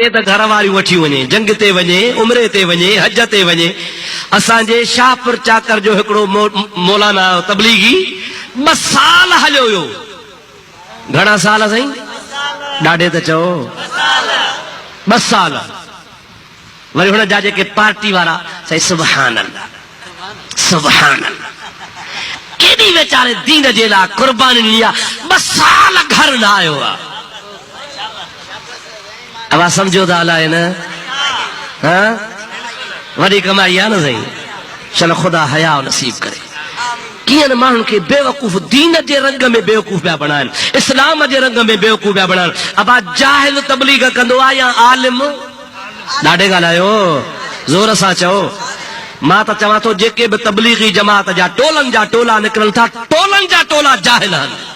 घर वारी वठी वने जंग ते वने उमरे ते वने हज ते वने असांजे शाहपुर चाकर जो हिकड़ो मौलाना तबलीगी 2 साल हलियो हुयो। घणा साल साईं? ॾाढे त चओ 2 साल। वरी हुन जा जेके पार्टी वारा साईं सुभान अल्लाह सुभान अल्लाह केॾी वेचारे दीन जे लाइ कुर्बानी ॾिनी आहे। 2 साल घर न आयो आहे। अब समझो था अलाए न हाँ वही कमाई है न सही। चलो खुदा हया नसीब करे। किन माण्हुनि खे बेवकूफ़ दीन जे रंग में बेवकूफ़ पिया बणाइनि, इस्लाम जे रंग में बेवकूफ़ पिया बणाइनि। अब जाहिल तबलीग कंदो आहे या आलिम? ॾाढे ॻाल्हायो ज़ोर सां चओ। मां त चवां थो जेके बि तबलीगी जमात जा टोलनि जा टोला निकिरनि था, टोलनि जा टोला जाहिल आहिनि।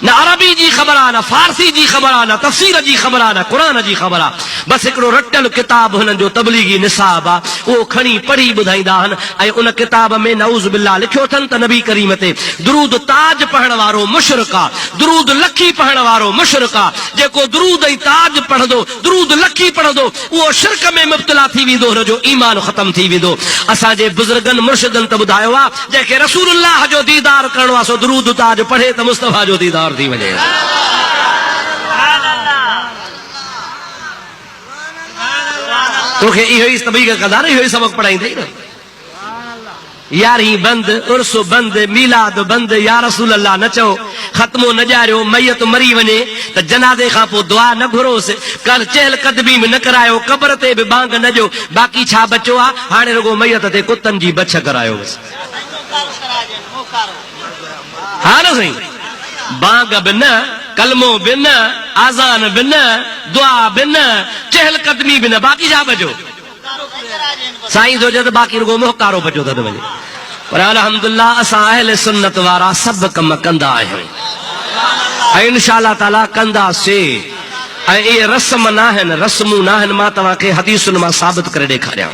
न अरबी जी ख़बर आहे, न फारसी जी ख़बर आहे, न तफ़सीर जी ख़बर आहे, न क़ुरान जी ख़बर आहे। बस हिकिड़ो रटियल किताब हुननि जो तबलीगी निसाब आहे, उहो खणी पढ़ी ॿुधाईंदा आहिनि। ऐं उन किताब में नऊज़ बिल्लाह लिखियो अथनि त नबी करीम ते दुरूद ताज पढ़ण वारो मुशरिक आहे, दुरूद लखी पढ़ण वारो मुशरिक आहे। जेको दुरूद ऐं ताज पढ़ंदो, दुरूद लखी पढ़ंदो, उहो शिरक में मुब्तला थी वेंदो, हुनजो ईमान ख़तम थी वेंदो। असांजे बुज़ुर्गनि मुर्शिदनि त ॿुधायो आहे जंहिंखे रसूलुल्लाह जो दीदार करणो आहे सो दुरूद ताज पढ़े त मुस्तफ़ा जो दीदार थी वञे। तोखे इहो ई तबलीग कंदा न, इहो ई सबक पढ़ाईंदे न। यारी बंद, उर्स बंद, मीलाद बंद, या रसूल अल्लाह न चओ, ख़त्मो न ॼारियो, मैयत मरी वञे त जनाज़े खां पोइ दुआ न घुरोसि, कल चहल कदमी में न करायो, कब्र ते बि बांग न ॾियो। बाक़ी छा बचियो आहे? हाणे रुगो मैयत ते कुतनि जी बछ करायो बसि। हा न साईं? बांग बि न, कलमो बि न, आज़ान बि न, दुआ बि न, चहल कदमी बि न, बाक़ी छा बचो? साईं सोचे त बाक़ी रुगो मोहकारो बचो त वञे। पर अल्हम्दुलिल्लाह असां अहले सुन्नत वारा सभु कम कंदा आहियूं ऐं इंशाअल्लाह ताला कंदासीं। ऐं इहे रस्म न आहिनि, रस्मूं न आहिनि। मां तव्हांखे हदीसुनि मां साबित करे ॾेखारियां।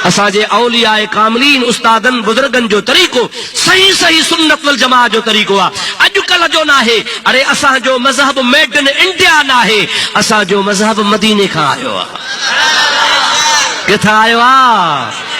असांजे औलियाए कामिलीन उस्तादनि बुज़ुर्गनि जो तरीक़ो सही सही सुन्नत वल जमाअत जो तरीक़ो आहे। अॼुकल्ह जो न आहे। अरे असांजो मज़हब मेड इन इंडिया न आहे, असांजो मज़हब मदीने खां आयो आहे। किथां आयो आहे?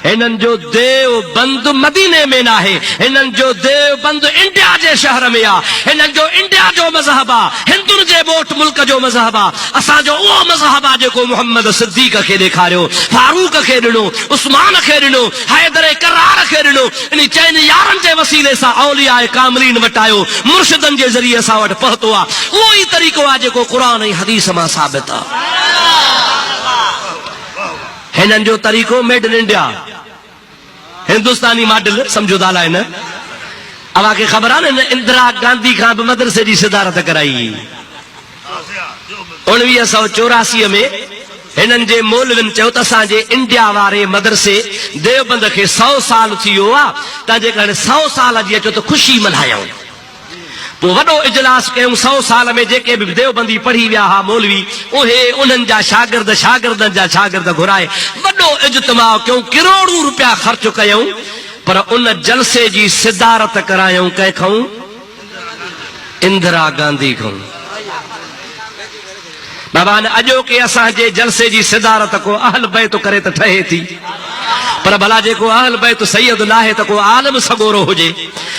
हिननि जो देव बंद मदीने में न आहे, हिननि जो देव बंद इंडिया जे शहर में आहे। हिननि जो इंडिया जो मज़हब आहे, हिंदुनि जे ॿोट मुल्क जो मज़हब आहे। असांजो उहो मज़हब आहे जेको मोहम्मद सिद्दीक़ खे ॾेखारियो, फारूक खे ॾिनो, उस्मान खे ॾिनो, हैदर करार खे ॾिनो। इन चइनि यारनि जे वसीले सां औलियाए कामिलीन वटि आयो, मुर्शिदनि जे ज़रिए असां वटि पहुतो आहे। उहो ई तरीक़ो आहे जेको क़ुरान ऐं हदीस मां साबित आहे। हिननि जो तरीक़ो made in India, Hindustani model समझो था न। अव्हांखे ख़बर आहे न इंदिरा गांधी खां बि मदरसे जी सिदारत कराई। 1984 में हिननि जे मौलविन चयो त असांजे इंडिया वारे मदरसे देवबंद खे 100 साल थी वियो आहे, तंहिंजे करे 100 साल जी अचो त ख़ुशी मल्हायूं। पोइ वॾो इजलास कयूं। 100 साल में जेके बि देवबंदी पढ़ी विया हा मौलवी, उहे उन्हनि जा शागिर्द, शागिर्दनि जा शागिर्द घुराए वॾो इज्तिमा कयूं, करोड़ों रुपया ख़र्च कयूं। पर उन जलसे जी सिदारत करायूं कंहिंखां? इंदिरा गांधी खां। बाबा न अॼोके असांजे जलसे जी सिदारत को अहल बैत करे त ठहे थी। पर भला जेको अहल बैत सैयद न आहे त को आलम सगोरो हुजे।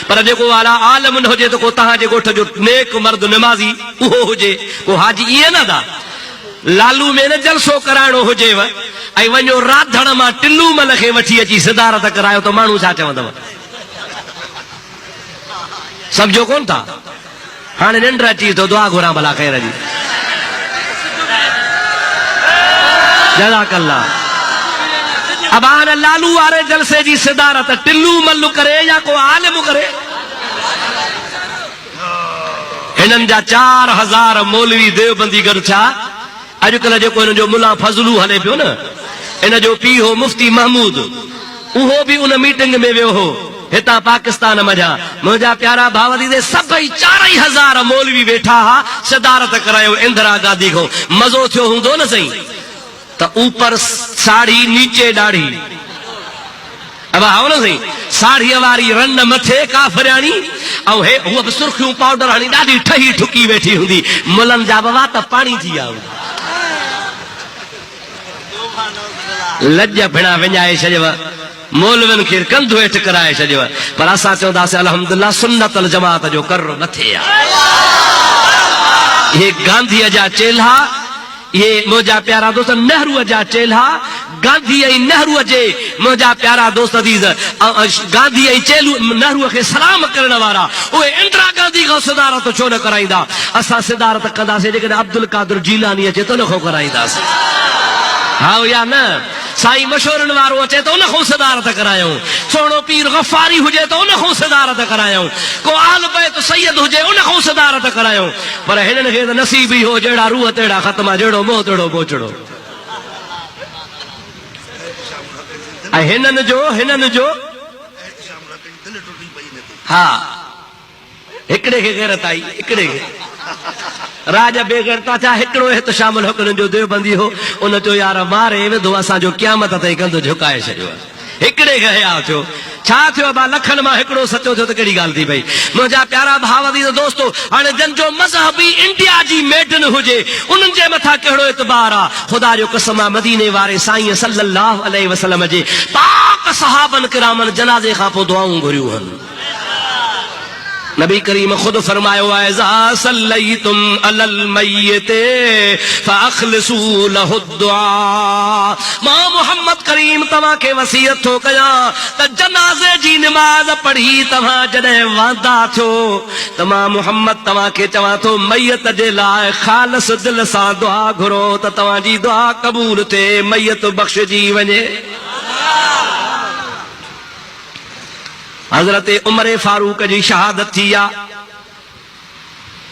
पर जेको आला आलम न हुजे त को तव्हांजे ॻोठ जो नेक मर्द निमाज़ी उहो हुजे। को हाजी ईअं न दा लालू में न जलसो कराइणो हुजेव ऐं वञो राधण मां टिल्लू मल खे वठी अची सिदारत करायो त माण्हू छा चवंदव? सम्झो कोन था? हाणे निंड अची थो, दुआ घुरां भला ख़ैर जी। जज़ाकल्लाह। अब हाणे लालू वारे जलसे जी सिदारत टिल्लू मल्लू करे या को आलिम करे? हिननि जा 4000 मौलवी देवबंदी गॾु थिया। अॼुकल्ह जेको हिन जो मुला फज़लू हले पियो न, इन जो पीउ हो मुफ्ती महमूद, उहो बि उन मीटिंग में वियो हो हितां पाकिस्तान मञा। मुंहिंजा प्यारा भाउ दीदे सभई 4000 मौलवी वेठा हा, सिदारत करायो इंदिरा गांधी खां। मज़ो थियो हूंदो न सही? त ऊपर साड़ी नीचे दाढ़ी, अब आओ न सही साड़ी वारी रन मथे काफरानी ऐं हे हूअ बि सुर्खियूं पाउडर हणी ॾाढी ठही ठुकी वेठी हूंदी मुलनि जा बाबा त पाणी थी विया हूंदा लज भिड़ा विञाए छॾियव मौलवियुनि खे कंधु हेठि कराए छॾियव पर असां चवंदासीं अल्हम्दुलिल्लाह सुन्नत अल जमात जो कर्रो मथे आहे ये गांधीअ जा चेल्हा ये मुंहिंजा प्यारा दोस्त नेहरूअ जा चेल्हा गांधी ऐं नेहरूअ जे मुंहिंजा प्यारा दोस्त अज़ीज़ गांधी ऐं नेहरूअ खे सलाम करण वारा उहे इंदिरा गांधी खां सिदारत छो न कराईंदा असां सिदारत कंदासीं जेकॾहिं अब्दुल कादिर जीलानी अचे त उनखां कराईंदासीं हा या न साईं मशहूरनि वारो अचे त उनखां सिदारत करायूं सोणो पीर गफ़ारी हुजे त उनखां सिदारत करायूं को आल बैत सैयद हुजे उनखां सिदारत करायूं पर हिननि खे त नसीब ई हो जहिड़ा रूह तहिड़ा ख़त्म जहिड़ो मोह तहिड़ो मोचड़ो ऐं हिननि जो हा हिकिड़े खे गैरत आई हिकिड़े खे राज बेगरता छा हिकिड़ो हित शामिल हुकनि जो देवबंदी हो उन चयो यार मारे वेंदो असांजो क़यामत ताईं कंधु झुकाए छॾियो हिकिड़े खे हया थियो छा थियो बा लखनि मां हिकिड़ो सचो थियो त कहिड़ी ॻाल्हि थी भई मुंहिंजा प्यारा भाउ अज़ीज़ दोस्तो हाणे जंहिंजो मज़हबी इंडिया जी मेडन हुजे उन्हनि जे मथां कहिड़ो एतबार आहे ख़ुदा जो कसम आहे मदीने वारे साईं सल्लल्लाहु अलैहि वसल्लम जे पाक सहाबन किरामन जनाज़े खां पोइ दुआऊं घुरियूं आहिनि नबी करीम खुद फरमायो है ज़ा सल्लैतुम अलल मय्यत फअखलिसू लहु दुआ मां मोहम्मद करीम तव्हां खे वसीयत थो कयां त जनाज़े जी नमाज़ पढ़ी तव्हां जॾहिं वांदा थियो त मां मोहम्मद तव्हां खे चवां थो मय्यत जे लाइ ख़ालिस दिल सां दुआ घुरो त तव्हांजी दुआ क़बूल थिए मय्यत बख़्शिजी वञे हज़रत उमर फारूक जी शहादत थी आहे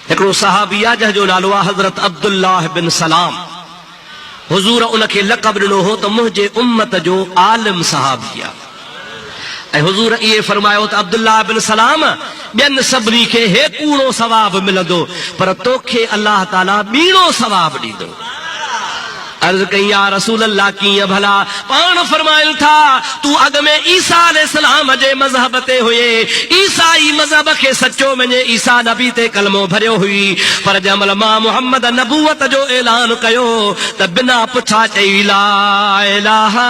हिकिड़ो सहाबी आहे जंहिंजो नालो आहे हज़रत अब्दुल्लाह बिन सलाम हुज़ूर उनखे लक़ब ॾिनो हो त मुंहिंजे उम्मत जो आलिम सहाबी आहे ऐं हुज़ूर इहे फरमायो त अब्दुल्लाह बिन सलाम ॿियनि सभिनी खे हे कूड़ो सवाब मिलंदो पर तोखे अल्लाह ताला ॿीणो सवाब ॾींदो अर्ज़ कई या रसूल अल्लाह कीअं भला पाण फरमाइनि था तू अॻ में ईसा अलैहिस्सलाम जे मज़हब ते हुए ईसाई मज़हब खे सचो मञे ईसा नबी ते कलमो भरियो हुई पर जंहिंमहिल मां मुहम्मद नबूवत जो ऐलान कयो त बिना पुछा चई ला इलाहा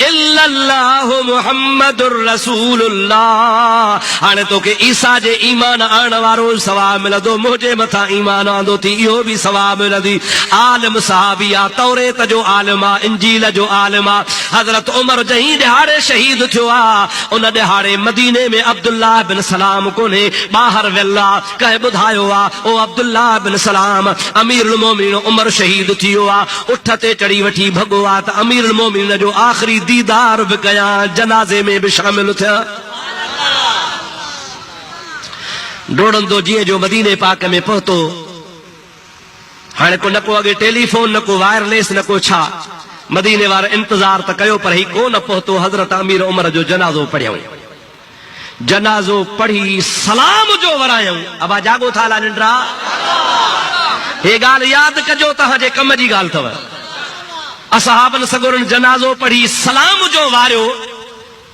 इल्लल्लाहु मुहम्मदुर रसूलुल्लाह हाणे तोखे ईसा जे ईमान आणण वारो सवाब मिलंदो मुंहिंजे मथां ईमान आंदो थी इहो बि सवाब मिलंदी आलिम सहाबी आहे तौरेत जो आलिम आहे इंजील जो आलिम आहे हज़रत उमर जहीं ॾिहाड़े शहीद थियो आहे उन ॾिहाड़े मदीने में अब्दुल्लाह बिन सलाम कोन्हे ॿाहिरि वियल आहे कंहिं ॿुधायो आहे ओ अब्दुल्लाह बिन सलाम अमीरुल मोमिनीन उमर शहीद थी वियो आहे उठ ते चढ़ी वठी भॻो आहे त अमीरुल मोमिनीन जो आख़िरी दीदार बि कयां जनाज़े में बि शामिल थिया डोड़ंदो जीअं जो मदीने पाक में पहुतो हाणे को न को अॻे टेलीफोन न को वायरलेस न को छा मदीने वारा इंतज़ार त कयो पर ही को न पहुतो हज़रत अमीर उमर जो जनाज़ो पढ़ियऊं जनाज़ो पढ़ी सलाम जो वरायूं अबा जागो था ला निंड्रा हे ॻाल्हि यादि कजो तव्हांजे कम जी ॻाल्हि अथव असहाबन सगुरनि जनाज़ो पढ़ी सलाम जो वारियो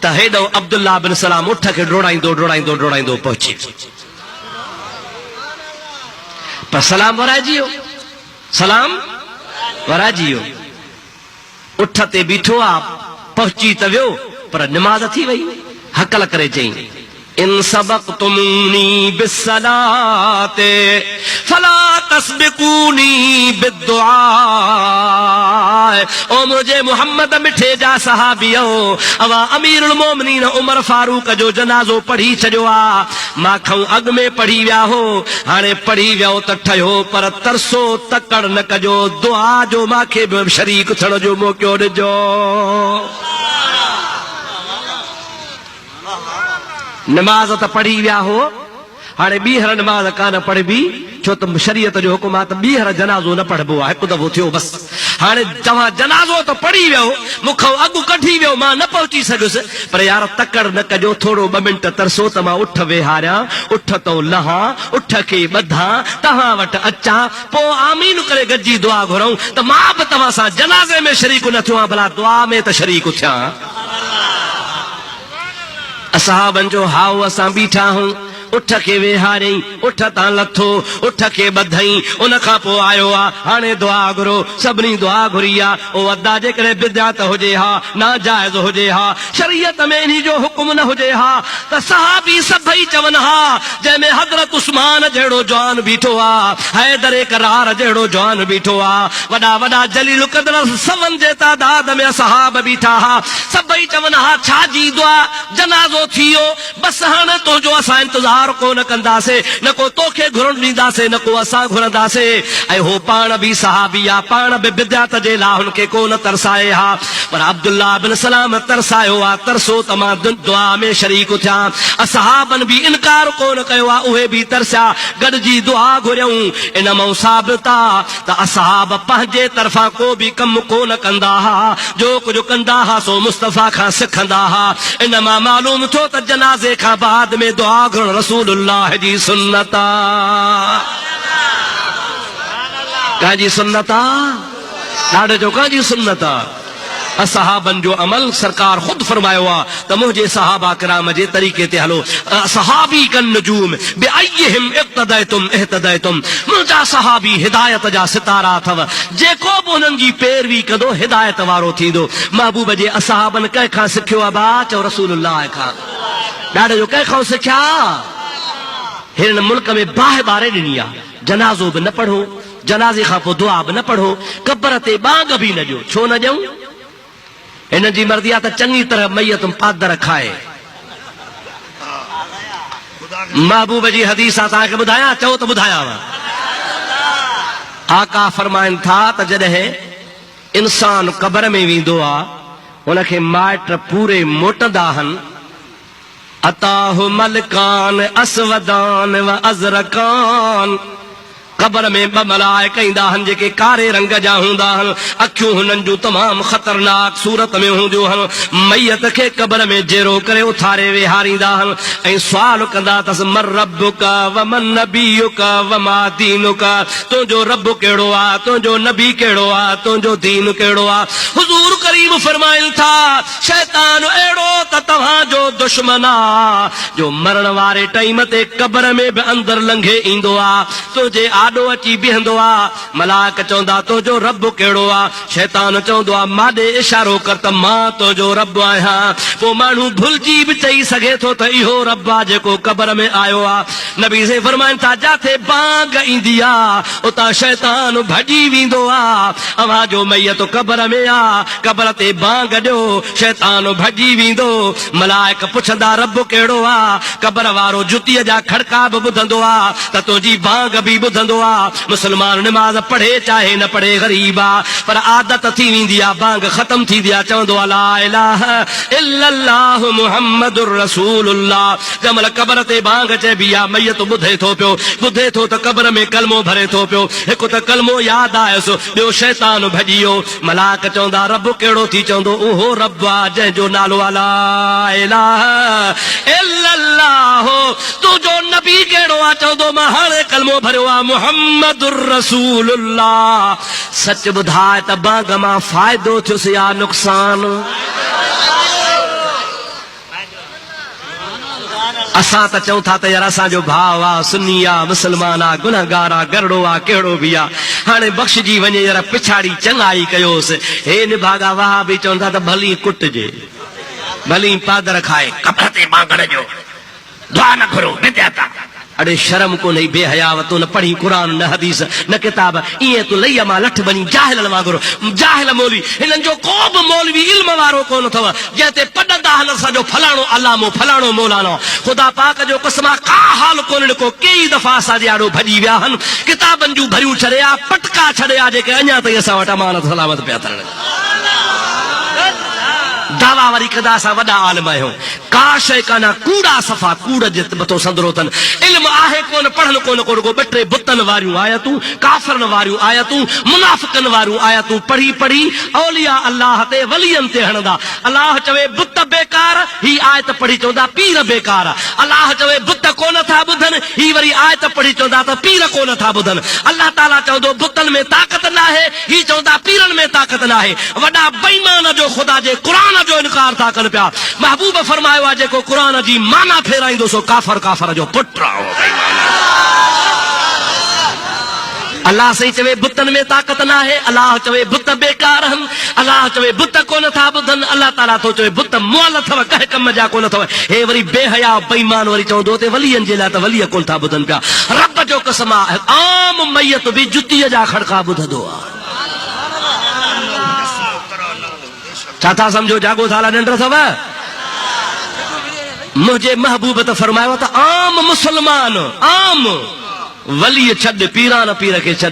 त हेॾो अब्दुल्लाह बिन सलाम उठ खे डोड़ाईंदो डोड़ाईंदो डोड़ाईंदो पहुची पर सलाम वराइजी वियो सलाम वराइजी वियो उठ ते बीठो आहे पहुची त वियो पर निमाज़ थी वई हकल करे चई इन सबक़तुमूनी बिस्सलाते फला तस्बिकूनी बिद्दुआ ओ मुझे मोहम्मद मिठे जा सहाबियो अवा अमीरुल मोमिनीन उमर फारूक जो जनाज़ो पढ़ी छॾियो आहे मां खां अॻ में पढ़ी विया हो हाणे पढ़ी वियो त ठहियो पर तरसो तकड़ न कजो दुआ जो मूंखे बि शरीक थियण जो मौक़ो ॾिजो नमाज त पढ़ी विया हो हाणे ॿीहर नमाज कान पढ़बी छो त शरीयत जो हुकुम आहे त ॿीहर जनाज़ो न पढ़बो आहे हिकु दफ़ो थियो बसि हाणे तव्हां जनाज़ो त पढ़ी वियो मूंखां अॻु कढी वियो मां न पहुची सघुसि पर यार तकड़ न कजो थोरो 2 मिंट तरसो त मां उठ वेहारियां उठ तो लहां उठ खे ॿधां तव्हां वटि अचां पोइ आमीन करे गॾिजी दुआ घुरऊं त मां बि तव्हां सां जनाज़े में शरीक न थियो आहियां भला दुआ में त शरीक थियां असहाबन जो हाओ असां बीठा हूं उठ के वेहारई उठ तां लथो उठ के बधई उन खां पोइ आयो आ हाणे दुआ घुरो सभिनी दुआ घुरी आ ओ अदा जेकॾहिं बिदअत हुजे हा नाजाइज़ हुजे हा शरीयत में इन्ही जो हुकुम न हुजे हा त सहाबी सभई चवनि हा जंहिंमें हज़रत उस्मान जहिड़ो जवान बीठो आ हैदर करार जहिड़ो जवान बीठो आ वॾा वॾा जलील क़दर सवन जे तादाद में सहाब बीठा हा सभई चवनि हा छा जी दुआ जनाज़ो थी वियो बस हाणे तुंहिंजो असां इंतज़ार को न कंदासे न को तोखे घुरण ॾींदासे न को असां घुरंदासे ऐं हो पाण बि सहाबी आ पाण बि बिदअत जे लाइ हुनखे को न तरसाए हा पर अब्दुल्ला बिन सलाम तरसायो आ तरसो त मां दुआ में शरीक थिया असहाबन बि इनकार कोन कयो आ उहे बि तरसिया गॾिजी दुआ घुरियऊं इन मां साबित आ त असहाब पंहिंजे तरफ़ां को बि कमु कोन कंदा हा जो कुझु कंदा हा सो मुस्तफ़ा खां सिखंदा हा इन मां मालूम थियो त जनाज़े खां बाद में दुआ घुरण रसूलुल्लाह जी सुन्नत आ काजी सुन्नत आ ॾाढे जो काजी सुन्नत आ असहाबन जो अमल सरकार खुद फरमायो आ त मुंहिंजे सहाबा किराम जे तरीक़े ते हलो सहाबी कन नजूम बिअय्यिहिम इक्तदैतुम इहतदैतुम मुंहिंजा सहाबी हिदायत जा सितारा अथव जेको बि हुननि जी पैरवी कंदो हिदायत वारो थींदो महबूब जे असहाबन कंहिंखां सिखियो आहे बा चओ रसूलुल्लाह खां ॾाढे जो कंहिंखां सिखिया हिन मुल्क में बाहि ॿारे ॾिनी आहे जनाज़ो बि न पढ़ो जनाज़े खां पोइ दुआ बि न पढ़ो कब्र ते बांग बि न ॾियो छो न ॾियूं हिन जी मर्ज़ी आहे त चङी तरह मैयत पादर खाए महबूब जी हदीस आहे तव्हांखे ॿुधायां चओ त ॿुधायांव आका फरमाइनि था त जॾहिं इंसान कब्र में वेंदो आहे हुनखे माइट पूरे मोटंदा आहिनि अताहु मलकान असवदान व अज़रकान कब्र में ॿ मलाइका ईंदा आहिनि जेके कारे रंग जा हूंदा आहिनि अखियूं हुननि जूं तमामु ख़तरनाक सूरत में हूंदियूं आहिनि मैयत खे कब्र में जेरो करे उथारे वेहारींदा आहिनि ऐं सुवाल कंदा अथसि मर रब्बुका व मन नबीयुका व मा दीनुका तुंहिंजो रब कहिड़ो आहे तुंहिंजो नबी कहिड़ो आहे तुंहिंजो दीन कहिड़ो आहे हुज़ूर करीम फरमाइनि था शैतान अहिड़ो त तव्हांजो दुश्मन आहे जो मरण वारे टाइम ते कब्र में बि अंदरि लंघे ईंदो आहे तुंहिंजे आॾो अची बीहंदो आहे मलाइक चवंदा तुंहिंजो रब कहिड़ो आहे शैतान चवंदो आहे माॾे इशारो कर त मां तुंहिंजो रब आहियां पोइ माण्हू भुलिजी बि चई सघे थो त इहो रब आहे जेको कब्र में आयो आहे नबी से फरमाइनि था जिथे बांग ईंदी आहे उतां शैतान भॼी वेंदो आहे अव्हां जो मैयत कब्र में आहे कब्र ते बांग ॾियो शैतान भॼी वेंदो मलाइक पुछंदा रब कहिड़ो आहे कब्र वारो जुतीअ जा खड़का बि ॿुधंदो आहे त तुंहिंजी बांग बि ॿुधंदो आहे मुस्लमान निमाज़ पढ़े चाहे न पढ़े ग़रीब आहे पर आदत थी वेंदी आहे बांग ख़तम थींदी आहे चवंदो आहे ला इलाहा इल्लल्लाहु मुहम्मदुर रसूलुल्लाह जंहिंमहिल कब्र ते बांग चइबी आहे मैयत ॿुधे थो पियो ॿुधे थो त कब्र में कलमो भरे थो पियो हिकु त कलमो यादि आयुसि ॿियो शैतान भॼी वियो मलाइक चवंदा रब कहिड़ो थी चवंदो उहो रब आहे जंहिंजो नालो आहे ला इलाहा इल्लल्लाहु तुंहिंजो नबी कहिड़ो आहे चवंदो मां हाणे कलमो भरियो आहे मुहम्मदुर रसूलुल्लाह सच ॿुधाए त बांग मां फ़ाइदो थियुसि या नुक़सान असां त चऊं था त यार असांजो भाउ आहे सुन्नी आहे मुस्लमान आहे गुनहगार आहे गरड़ो आहे कहिड़ो बि आहे हाणे बख़्शिजी वञे यार पिछाड़ी चङाई कयोसि हे निभागा वाह बि चवंदा त भली कुटिजे भली पादर खाए कब्र ते बांग ॾियो दुआ न घुरो बिदअत अड़े शर्म को नहीं बेहयाव तू न पढ़ी कुरान न हदीस न किताब इएं तू लईअ मां लठ बनी जाहिल वांगुरु जाहिल मौलवी हिननि जो को बि मौलवी इल्म वारो कोन अथव जंहिं ते पढ़ंदा आहिनि असांजो फलाणो अलामो फलाणो मौलानो ख़ुदा पाक जो कसम का हाल कोन को कई दफ़ा असांजे आॾो भॼी विया आहिनि किताबनि जूं भरियूं छॾिया पटका छॾिया जेके अञा ताईं असां वटि अमानत सलामत पिया थियनि दावा वरी कंदा असां वॾा आलिम आहियूं का शइ कान्हा कूड़ा सफ़ा कूड़ जे मथो संदरो अथनि इल्म आहे कोन पढ़न कोन को रुगो बटे बुतन वारियूं आयतूं काफरन वारियूं आयतूं मुनाफिकन वारियूं आयतूं पढ़ी पढ़ी औलिया अल्लाह ते वलियन ते हणंदा अल्लाह चवे बुत बेकार ही आयत पढ़ी चवंदा पीर बेकार अल्लाह चवे बुत कोन था बुधन ही वरी आयत पढ़ी चवंदा त पीर कोन था बुधन अल्लाह ताला चवंदो बुतन में ताकत न आहे ही चवंदा पीरन में ताकत न आहे वॾा बेईमान जो खुदा जे क़ुरान जो इनकार था कनि पिया महबूब फरमायो आहे जेको क़ुरान जी माना फेराईंदो सो काफर काफर जो पुट अल्लाह सही चवे बुतन में ताकत न आहे अल्लाह चवे बुत बेकार हन अल्लाह चवे बुत कोन था बुधन अल्लाह ताला तो चवे बुत मुअल अथव कंहिं कम जा कोन अथव हे वरी बेहया बेईमान वरी चवंदो ते वलियन जे लाइ त वलिय कोन था बुधन पिया रब जो कसम आहे आम मैयत बि जुतीअ जा खड़का ॿुधंदो आहे छा था सम्झो जागो थाला निंड अथव मुझे महबूब त फरमायो त आम मुसलमान आम वली छॾ पीरान पीर खे छॾ